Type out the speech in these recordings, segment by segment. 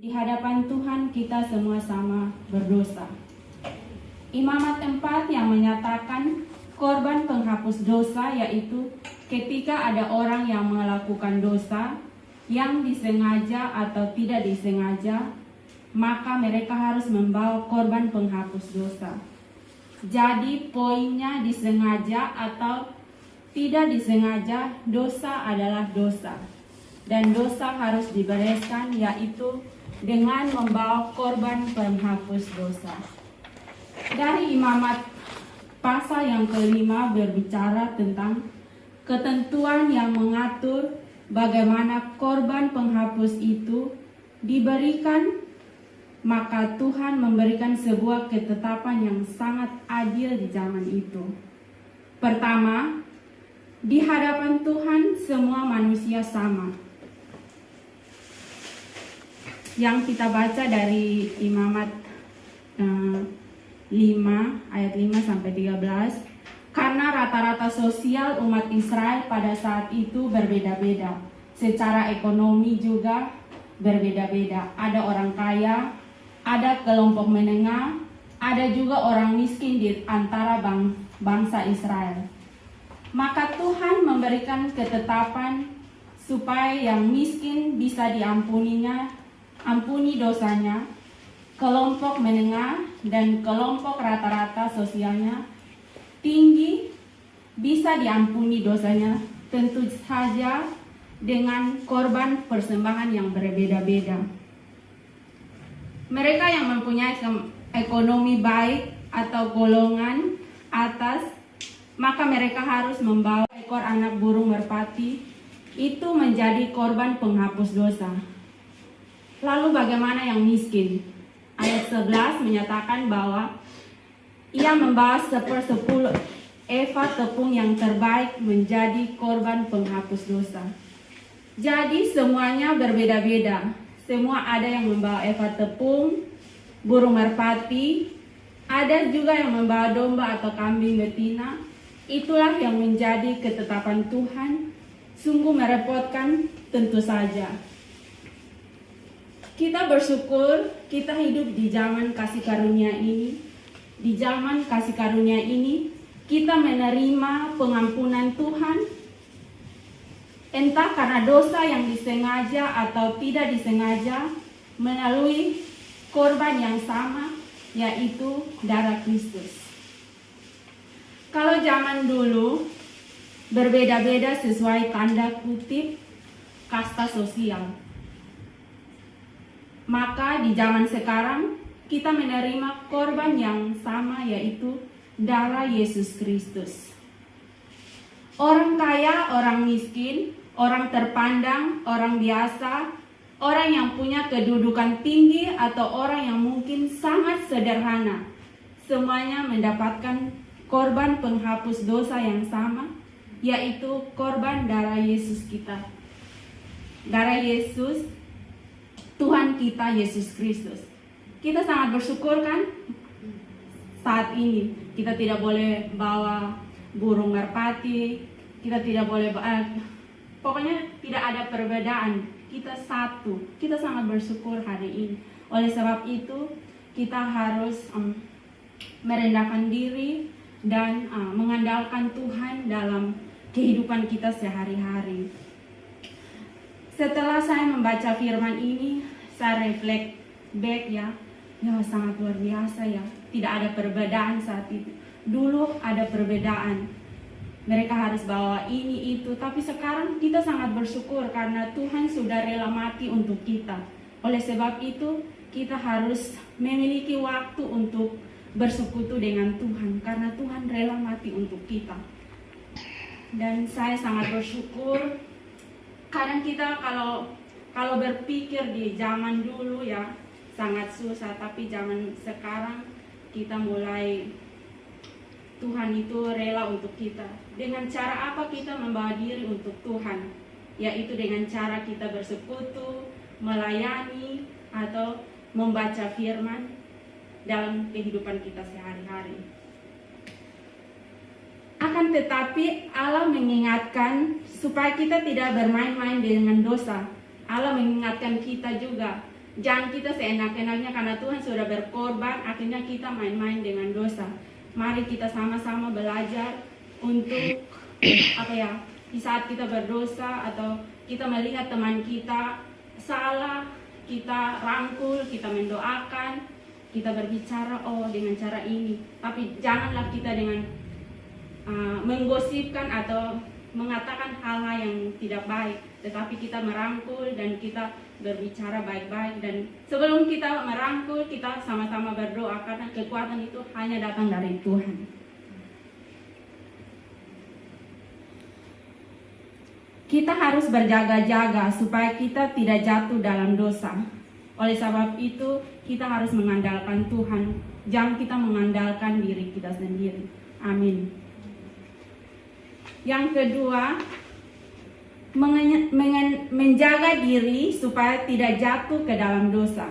Di hadapan Tuhan kita semua sama berdosa. Imamat 4 yang menyatakan korban penghapus dosa yaitu ketika ada orang yang melakukan dosa yang disengaja atau tidak disengaja, maka mereka harus membawa korban penghapus dosa. Jadi poinnya disengaja atau tidak disengaja, dosa adalah dosa. Dan dosa harus dibereskan yaitu dengan membawa korban penghapus dosa. Dari Imamat pasal yang kelima berbicara tentang ketentuan yang mengatur bagaimana korban penghapus itu diberikan, maka Tuhan memberikan sebuah ketetapan yang sangat adil di zaman itu. Pertama, di hadapan Tuhan semua manusia sama. Yang kita baca dari Imamat 5 ayat 5 sampai 13, karena rata-rata sosial umat Israel pada saat itu berbeda-beda, secara ekonomi juga berbeda-beda. Ada orang kaya, ada kelompok menengah, ada juga orang miskin di antara bangsa Israel. Maka Tuhan memberikan ketetapan supaya yang miskin bisa ampuni dosanya, kelompok menengah dan kelompok rata-rata sosialnya tinggi bisa diampuni dosanya, tentu saja dengan korban persembahan yang berbeda-beda. Mereka yang mempunyai ekonomi baik atau golongan atas, maka mereka harus membawa ekor anak burung merpati itu menjadi korban penghapus dosa. Lalu bagaimana yang miskin? Ayat 11 menyatakan bahwa ia membawa 1/10 eva tepung yang terbaik menjadi korban penghapus dosa. Jadi semuanya berbeda-beda. Semua ada yang membawa eva tepung, burung merpati, ada juga yang membawa domba atau kambing betina. Itulah yang menjadi ketetapan Tuhan. Sungguh merepotkan tentu saja. Kita bersyukur kita hidup di zaman kasih karunia ini. Di zaman kasih karunia ini kita menerima pengampunan Tuhan. Entah karena dosa yang disengaja atau tidak disengaja melalui korban yang sama, yaitu darah Kristus. Kalau zaman dulu berbeda-beda sesuai tanda kutip kasta sosial, maka di zaman sekarang kita menerima korban yang sama, yaitu darah Yesus Kristus. Orang kaya, orang miskin, orang terpandang, orang biasa, orang yang punya kedudukan tinggi atau orang yang mungkin sangat sederhana, semuanya mendapatkan korban penghapus dosa yang sama, yaitu korban darah Yesus kita. Darah Yesus, Tuhan kita Yesus Kristus. Kita sangat bersyukur kan? Saat ini kita tidak boleh bawa burung merpati, kita tidak boleh pokoknya tidak ada perbedaan. Kita satu. Kita sangat bersyukur hari ini. Oleh sebab itu kita harus merendahkan diri dan mengandalkan Tuhan dalam kehidupan kita sehari-hari. Setelah saya membaca firman ini, saya reflect back ya sangat luar biasa ya. Tidak ada perbedaan saat itu. Dulu ada perbedaan. Mereka harus bawa ini itu, tapi sekarang kita sangat bersyukur karena Tuhan sudah rela mati untuk kita. Oleh sebab itu, kita harus memiliki waktu untuk bersekutu dengan Tuhan karena Tuhan rela mati untuk kita. Dan saya sangat bersyukur. Kadang kita kalau berpikir di zaman dulu ya sangat susah, tapi zaman sekarang kita mulai Tuhan itu rela untuk kita. Dengan cara apa kita membawa diri untuk Tuhan? Yaitu dengan cara kita bersekutu, melayani, atau membaca firman dalam kehidupan kita sehari-hari. Akan tetapi Allah mengingatkan supaya kita tidak bermain-main dengan dosa. Allah mengingatkan kita juga Jangan kita seenak-enaknya karena Tuhan sudah berkorban, akhirnya kita main-main dengan dosa. Mari kita sama-sama belajar untuk di saat kita berdosa atau kita melihat teman kita salah, kita rangkul, kita mendoakan, kita berbicara dengan cara ini. Tapi janganlah kita dengan menggosipkan atau mengatakan hal-hal yang tidak baik, tetapi kita merangkul dan kita berbicara baik-baik. Dan sebelum kita merangkul, kita sama-sama berdoa karena kekuatan itu hanya datang dari Tuhan. Kita harus berjaga-jaga supaya kita tidak jatuh dalam dosa. Oleh sebab itu, kita harus mengandalkan Tuhan. Jangan kita mengandalkan diri kita sendiri. Amin. Yang kedua, menjaga diri supaya tidak jatuh ke dalam dosa.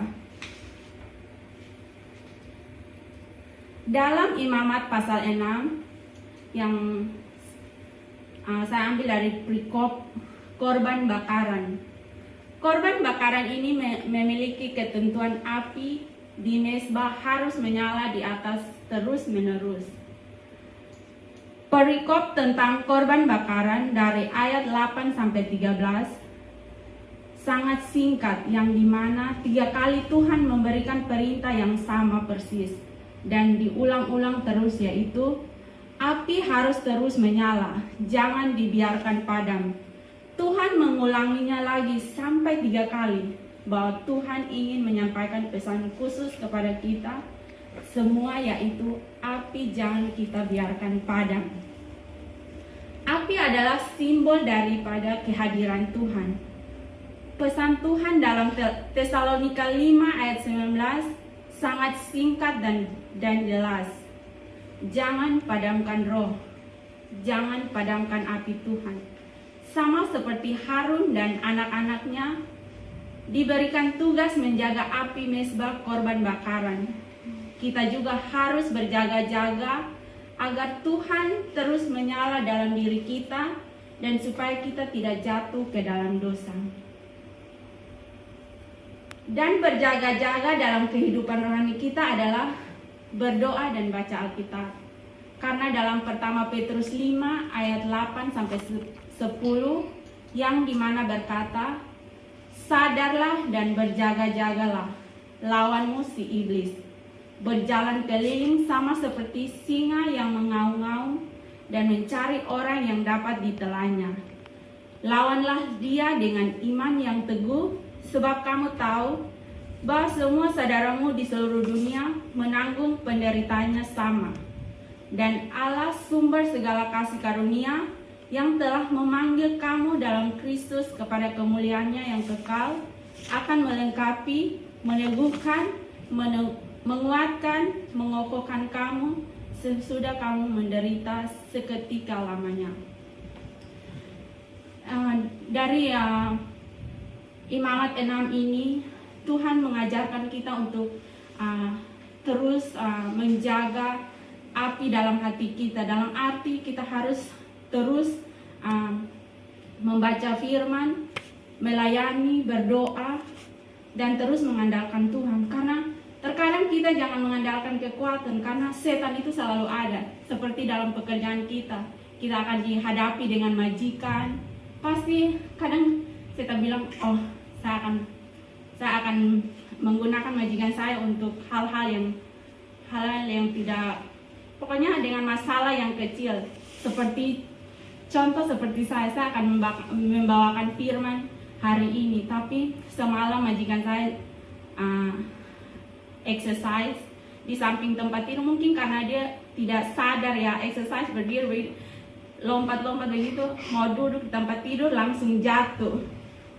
Dalam Imamat pasal 6 yang saya ambil dari perikop korban bakaran. Korban bakaran ini memiliki ketentuan api di mezbah harus menyala di atas terus-menerus. Perikop tentang korban bakaran dari ayat 8 sampai 13 sangat singkat, yang dimana 3 kali Tuhan memberikan perintah yang sama persis dan diulang-ulang terus, yaitu api harus terus menyala, jangan dibiarkan padam. Tuhan mengulanginya lagi sampai 3 kali bahwa Tuhan ingin menyampaikan pesan khusus kepada kita semua, yaitu api jangan kita biarkan padam. Api adalah simbol daripada kehadiran Tuhan. Pesan Tuhan dalam Tesalonika 5 ayat 19 sangat singkat dan jelas. Jangan padamkan roh, jangan padamkan api Tuhan. Sama seperti Harun dan anak-anaknya diberikan tugas menjaga api mezbah korban bakaran. Kita juga harus berjaga-jaga agar Tuhan terus menyala dalam diri kita dan supaya kita tidak jatuh ke dalam dosa. Dan berjaga-jaga dalam kehidupan rohani kita adalah berdoa dan baca Alkitab. Karena dalam pertama Petrus 5 ayat 8 sampai 10 yang dimana berkata, sadarlah dan berjaga-jagalah, lawanmu si iblis berjalan keliling sama seperti singa yang mengaum-ngaum dan mencari orang yang dapat ditelannya. Lawanlah dia dengan iman yang teguh, sebab kamu tahu bahwa semua saudaramu di seluruh dunia menanggung penderitaannya sama. Dan Allah sumber segala kasih karunia yang telah memanggil kamu dalam Kristus kepada kemuliaannya yang kekal akan melengkapi, meneguhkan, menguatkan, mengokohkan kamu sesudah kamu menderita seketika lamanya. Dari Imamat 6 ini, Tuhan mengajarkan kita untuk terus menjaga api dalam hati kita. Dalam arti kita harus terus membaca firman, melayani, berdoa, dan terus mengandalkan Tuhan. Karena terkadang kita jangan mengandalkan kekuatan, karena setan itu selalu ada. Seperti dalam pekerjaan kita akan dihadapi dengan majikan. Pasti kadang setan bilang, oh saya akan menggunakan majikan saya untuk hal-hal yang tidak, pokoknya dengan masalah yang kecil. Seperti contoh seperti saya akan membawakan firman hari ini, tapi semalam majikan saya exercise di samping tempat tidur, mungkin karena dia tidak sadar ya, exercise berdiri lompat-lompat begitu, mau duduk di tempat tidur langsung jatuh.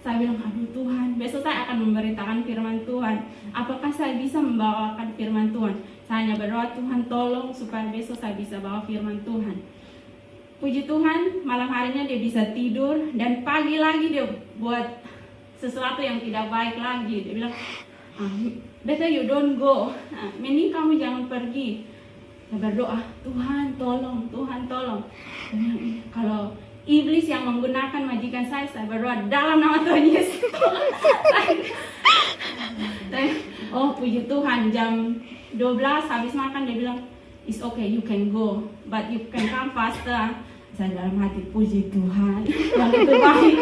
Saya bilang, aduh Tuhan, besok saya akan memberitakan firman Tuhan. Apakah saya bisa membawakan firman Tuhan? Saya hanya berdoa, Tuhan tolong supaya besok saya bisa bawa firman Tuhan. Puji Tuhan, malam harinya dia bisa tidur, dan pagi lagi dia buat sesuatu yang tidak baik lagi. Dia bilang, better you don't go, mending kamu jangan pergi. Saya berdoa, Tuhan tolong, Tuhan tolong. Kalau iblis yang menggunakan majikan saya berdoa dalam nama Tuhan Yesus. Oh puji Tuhan, jam 12 habis makan dia bilang, it's okay, you can go, but you can come faster. Saya dalam hati, puji Tuhan, yang itu baik.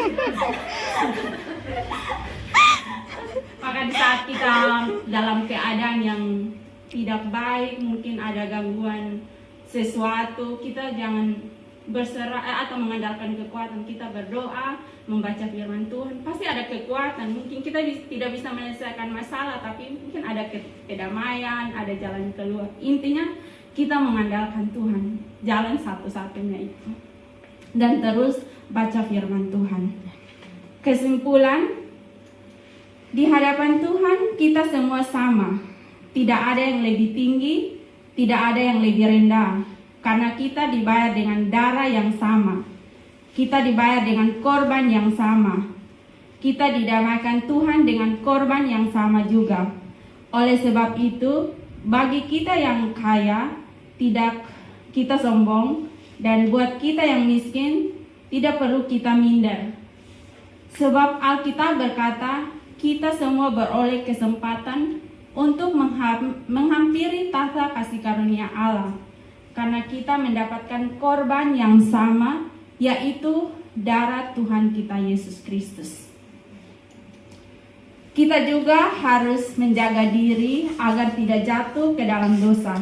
Maka di saat kita dalam keadaan yang tidak baik, mungkin ada gangguan sesuatu, kita jangan berserah atau mengandalkan kekuatan. Kita berdoa, membaca firman Tuhan, pasti ada kekuatan. Mungkin kita tidak bisa menyelesaikan masalah, tapi mungkin ada kedamaian, ada jalan keluar. Intinya kita mengandalkan Tuhan, jalan satu-satunya itu. Dan terus baca firman Tuhan. Kesimpulan, di hadapan Tuhan kita semua sama. Tidak ada yang lebih tinggi, tidak ada yang lebih rendah. Karena kita dibayar dengan darah yang sama. Kita dibayar dengan korban yang sama. Kita didamaikan Tuhan dengan korban yang sama juga. Oleh sebab itu, bagi kita yang kaya, tidak kita sombong. Dan buat kita yang miskin, tidak perlu kita minder. Sebab Alkitab berkata, kita semua beroleh kesempatan untuk menghampiri tahta kasih karunia Allah. Karena kita mendapatkan korban yang sama, yaitu darah Tuhan kita Yesus Kristus. Kita juga harus menjaga diri agar tidak jatuh ke dalam dosa.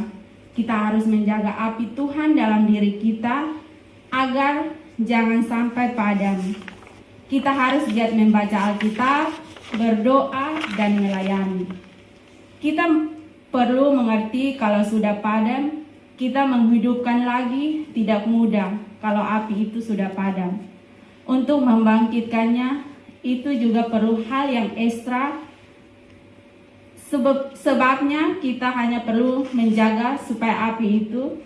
Kita harus menjaga api Tuhan dalam diri kita agar jangan sampai padam. Kita harus giat membaca Alkitab, berdoa, dan melayani. Kita perlu mengerti kalau sudah padam, kita menghidupkan lagi tidak mudah kalau api itu sudah padam. Untuk membangkitkannya, itu juga perlu hal yang ekstra. Sebabnya kita hanya perlu menjaga supaya api itu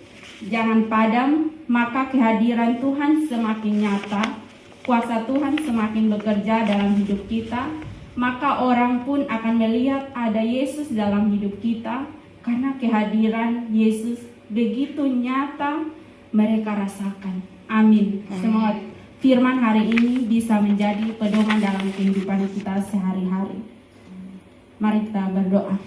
jangan padam, maka kehadiran Tuhan semakin nyata, kuasa Tuhan semakin bekerja dalam hidup kita, maka orang pun akan melihat ada Yesus dalam hidup kita, karena kehadiran Yesus begitu nyata mereka rasakan. Amin. Semoga firman hari ini bisa menjadi pedoman dalam kehidupan kita sehari-hari. Mari kita berdoa.